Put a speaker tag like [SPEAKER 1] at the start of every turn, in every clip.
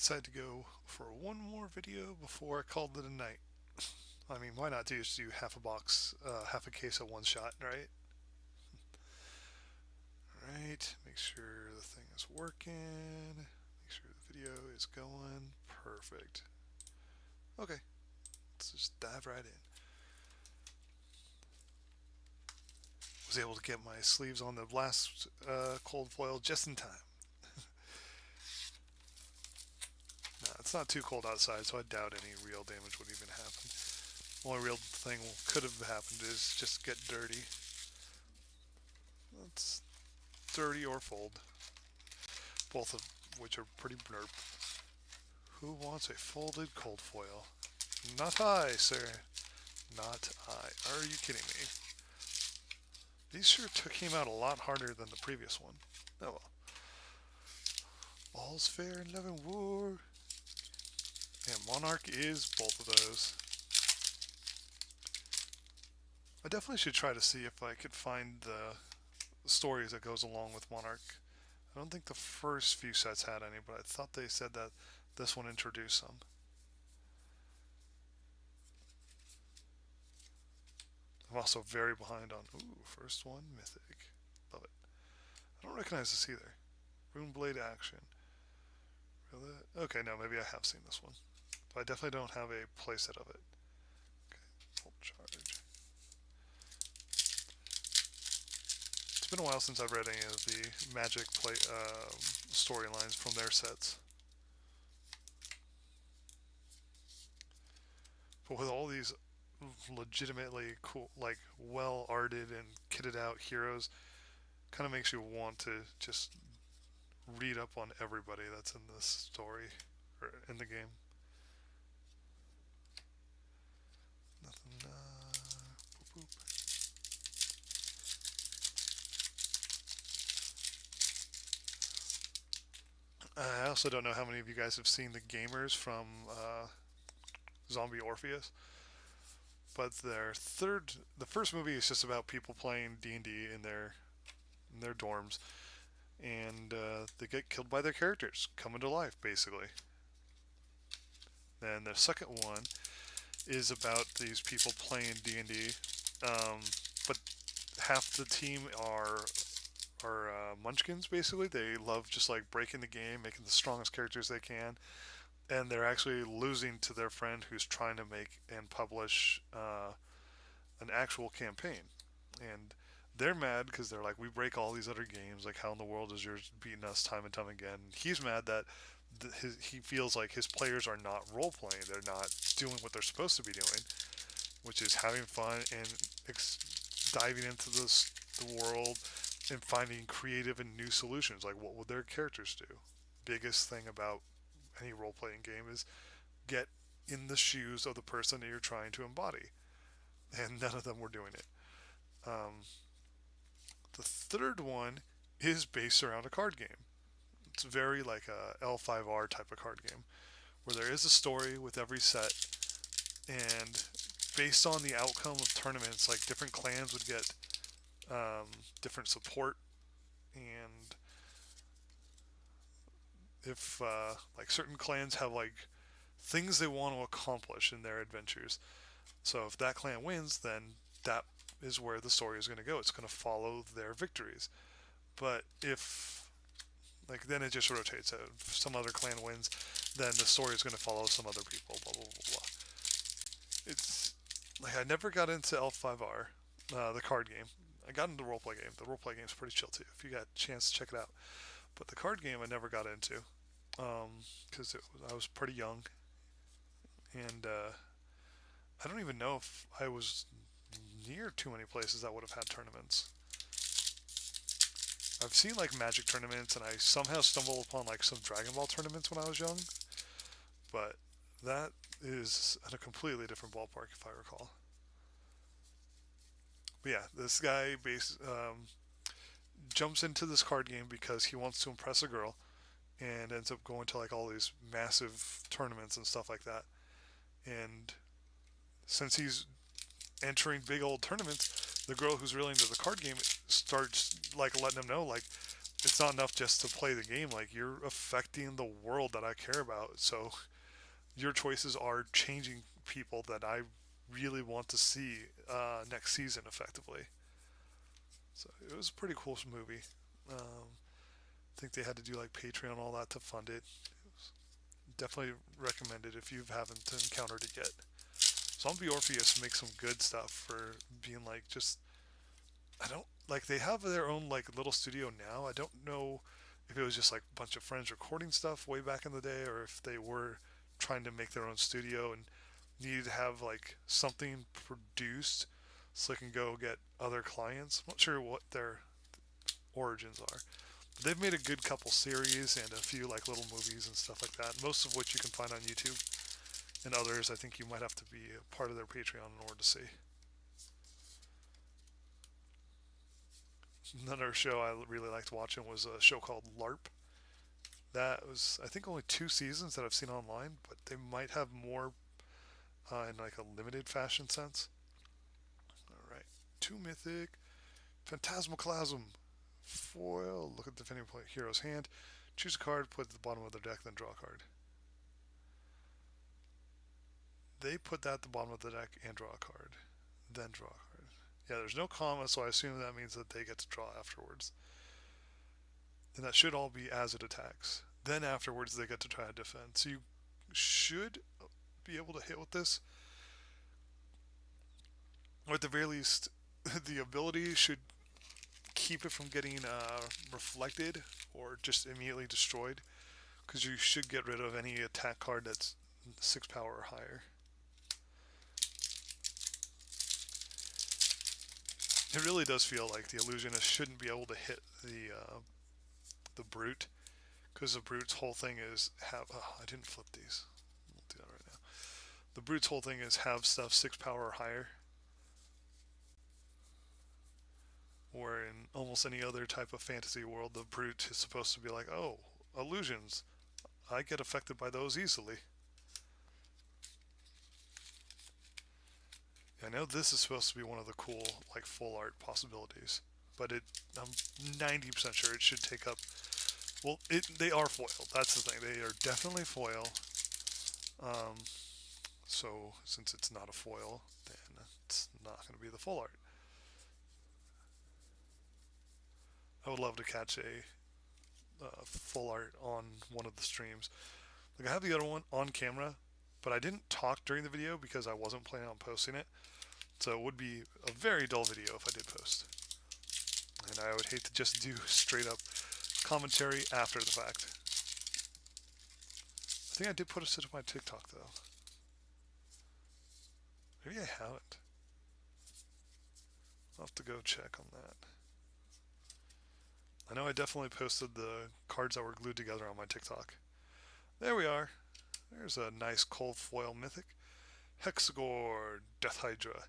[SPEAKER 1] decided to go for one more video before I called it a night. I mean, why not just do half a box, half a case at one shot, right? Alright, make sure the thing is working. Make sure the video is going. Perfect. Okay, let's just dive right in. Was able to get my sleeves on the last cold foil just in time. Nah, it's not too cold outside, so I doubt any real damage would even happen. The only real thing could have happened is just get dirty. That's dirty or fold, both of which are pretty blurb. Who wants a folded cold foil? Not I, sir. Not I. Are you kidding me? These sure came out a lot harder than the previous one. Oh well. All's fair in love and war. And Monarch is both of those. I definitely should try to see if I could find the stories that goes along with Monarch. I don't think the first few sets had any, but I thought they said that this one introduced some. I'm also very behind on, first one, Mythic. Love it. I don't recognize this either. Runeblade Action. Really? Okay, no, maybe I have seen this one. But I definitely don't have a playset of it. Okay, full charge. It's been a while since I've read any of the Magic storylines from their sets. But with all these legitimately cool, like well-arted and kitted out heroes, kind of makes you want to just read up on everybody that's in this story or in the game. Nothing. Boop, boop. I also don't know how many of you guys have seen the gamers from Zombie Orpheus, but the first movie is just about people playing D&D in their dorms, and they get killed by their characters, coming to life basically. Then the second one is about these people playing D&D, but half the team are munchkins basically. They love just like breaking the game, making the strongest characters they can, and they're actually losing to their friend who's trying to make and publish an actual campaign. And they're mad because they're like, we break all these other games. Like, how in the world is yours beating us time and time again? He's mad that he feels like his players are not role playing. They're not doing what they're supposed to be doing, which is having fun and diving into the world and finding creative and new solutions. Like, what would their characters do? Biggest thing about any role playing game is get in the shoes of the person that you're trying to embody. And none of them were doing it. Um, the third one is based around a card game. It's very like a L5R type of card game where there is a story with every set, and based on the outcome of tournaments, like different clans would get different support, and if like certain clans have like things they want to accomplish in their adventures. So if that clan wins, then that is where the story is going to go. It's going to follow their victories. But if like then it just rotates. If some other clan wins, then the story is going to follow some other people. Blah blah blah blah. It's like I never got into L5R, the card game. I got into the roleplay game. The roleplay game is pretty chill too. If you got a chance to check it out. But the card game I never got into because I was pretty young, and I don't even know if I was near too many places that would have had tournaments. I've seen like Magic tournaments, and I somehow stumbled upon like some Dragon Ball tournaments when I was young, but that is in a completely different ballpark if I recall. But yeah, this guy jumps into this card game because he wants to impress a girl, and ends up going to like all these massive tournaments and stuff like that. And since he's entering big old tournaments, the girl who's really into the card game starts like letting him know like it's not enough just to play the game. Like, you're affecting the world that I care about. So your choices are changing people that I really want to see next season, effectively. So it was a pretty cool movie. I think they had to do like Patreon and all that to fund it. Definitely recommend it if you haven't encountered it yet. Zombie Orpheus makes some good stuff for being like just, I don't like, they have their own like little studio now. I don't know if it was just like a bunch of friends recording stuff way back in the day, or if they were trying to make their own studio and needed to have like something produced so they can go get other clients. I'm not sure what their origins are. But they've made a good couple series and a few like little movies and stuff like that, most of which you can find on YouTube. And others, I think you might have to be a part of their Patreon in order to see. Another show I really liked watching was a show called LARP. That was, I think, only 2 seasons that I've seen online, but they might have more in like a limited fashion sense. All right, two mythic, Phantasmaclasm, foil. Look at the defending hero's hand. Choose a card, put it at the bottom of their deck, then draw a card. They put that at the bottom of the deck and draw a card, then draw a card. Yeah, there's no comma, so I assume that means that they get to draw afterwards. And that should all be as it attacks. Then afterwards, they get to try to defend. So you should be able to hit with this, or at the very least, the ability should keep it from getting reflected or just immediately destroyed, because you should get rid of any attack card that's 6 power or higher. It really does feel like the illusionist shouldn't be able to hit the brute, because the brute's whole thing is have. Oh, I didn't flip these. I'll do that right now. The brute's whole thing is have stuff 6 power or higher. Or in almost any other type of fantasy world, the brute is supposed to be like, oh, illusions. I get affected by those easily. I know this is supposed to be one of the cool, like, full art possibilities, but I'm 90% sure it should take up. Well, they are foil. That's the thing. They are definitely foil. Um, so since it's not a foil, then it's not going to be the full art. I would love to catch a full art on one of the streams. Like, I have the other one on camera, but I didn't talk during the video because I wasn't planning on posting it. So it would be a very dull video if I did post. And I would hate to just do straight up commentary after the fact. I think I did post it to my TikTok though. Maybe I haven't. I'll have to go check on that. I know I definitely posted the cards that were glued together on my TikTok. There we are. There's a nice cold foil mythic. Hexagore, Death Hydra.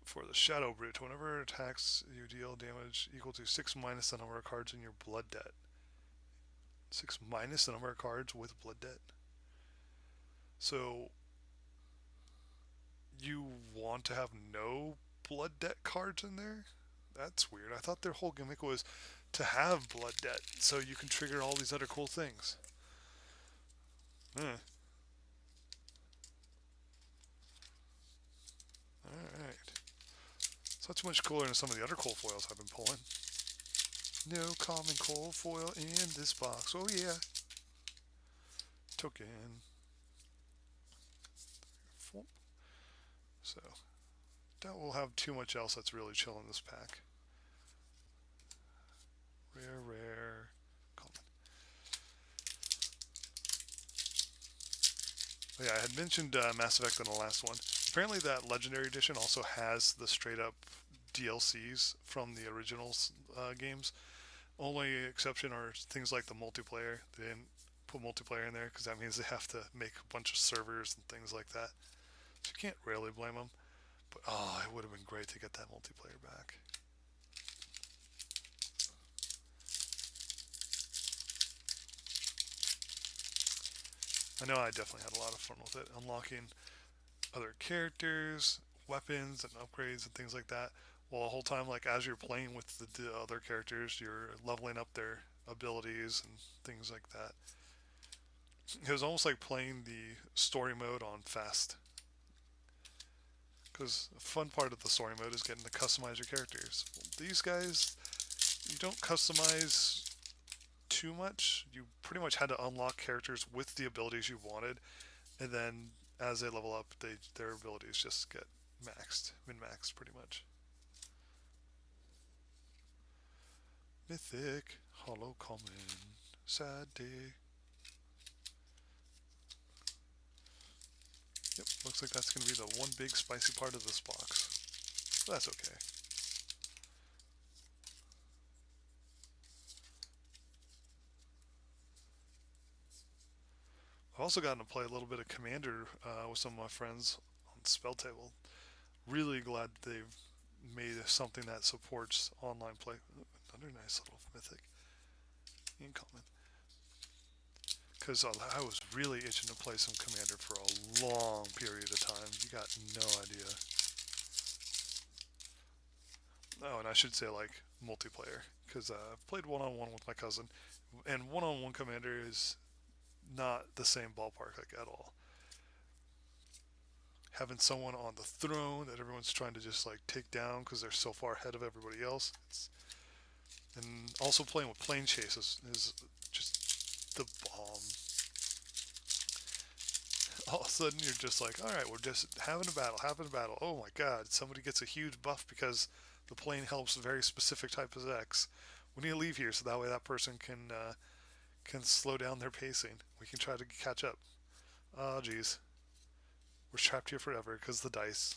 [SPEAKER 1] For the Shadow Brute, whenever it attacks, you deal damage equal to 6 minus the number of cards in your blood debt. 6 minus the number of cards with blood debt. So, you want to have no blood debt cards in there? That's weird. I thought their whole gimmick was to have blood debt, so you can trigger all these other cool things. Alright. So that's much cooler than some of the other coal foils I've been pulling. No common coal foil in this box. Oh yeah. Token. So, doubt we'll have too much else that's really chill in this pack. Rare. Common. Oh yeah, I had mentioned Mass Effect in the last one. Apparently that Legendary Edition also has the straight up DLCs from the original games. Only exception are things like the multiplayer. They didn't put multiplayer in there because that means they have to make a bunch of servers and things like that. So you can't really blame them. But oh, it would have been great to get that multiplayer back. I know I definitely had a lot of fun with it, unlocking other characters, weapons, and upgrades and things like that. Well, the whole time, like as you're playing with the other characters, you're leveling up abilities and things like that. It was almost like playing the story mode on fast. Because a fun part of the story mode is getting to customize your characters. Well, these guys, you don't customize too much. You pretty much had to unlock characters with the abilities you wanted, and then as they level up, their abilities just get min-maxed pretty much. Mythic, hollow common, sad day. Yep, looks like that's going to be the one big spicy part of this box. But that's okay. I've also gotten to play a little bit of Commander with some of my friends on Spell Table. Really glad they've made something that supports online play. Another nice little mythic incoming. Because I was really itching to play some Commander for a long period of time. You got no idea. Oh, and I should say like multiplayer, because I've played one-on-one with my cousin, and one-on-one Commander is not the same ballpark like at all. Having someone on the throne that everyone's trying to just like take down because they're so far ahead of everybody else, and also playing with plane chases is just the bomb. All of a sudden you're just like, all right, we're just having a battle. Oh my god, somebody gets a huge buff because the plane helps a very specific type of X. We need to leave here so that way that person can slow down their pacing. We can try to catch up. Oh geez, we're trapped here forever because the dice.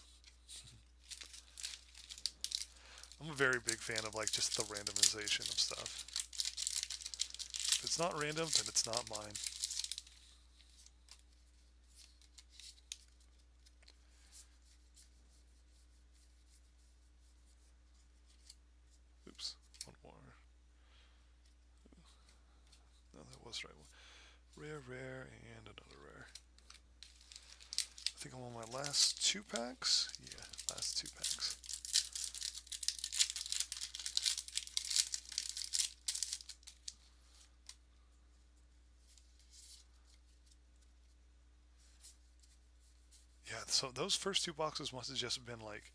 [SPEAKER 1] I'm a very big fan of like just the randomization of stuff. If it's not random, then it's not mine. Oops, one more. No, that was the right one. Rare, and another rare. I think I'm on my last 2 packs. Yeah, last 2 packs. Yeah, so those first 2 boxes must have just been like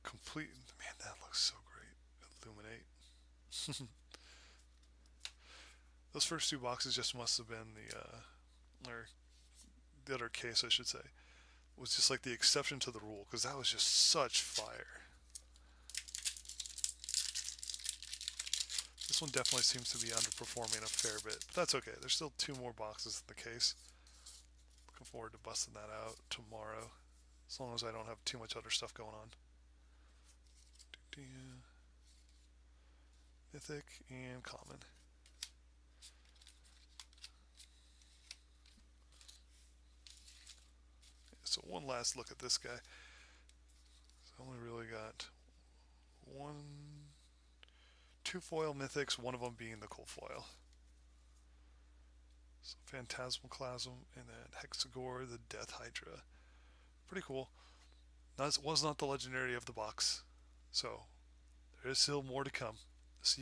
[SPEAKER 1] complete. Man, that looks so great. Illuminate. Those first 2 boxes just must have been or the other case, I should say, was just like the exception to the rule, because that was just such fire. This one definitely seems to be underperforming a fair bit, but that's okay. There's still 2 more boxes in the case. Looking forward to busting that out tomorrow, as long as I don't have too much other stuff going on. Mythic and common. So one last look at this guy. So I only really got 2 foil mythics, one of them being the cold foil. So Phantasmoclasm and then Hexagore, the Death Hydra. Pretty cool. That was not the legendary of the box, so there is still more to come.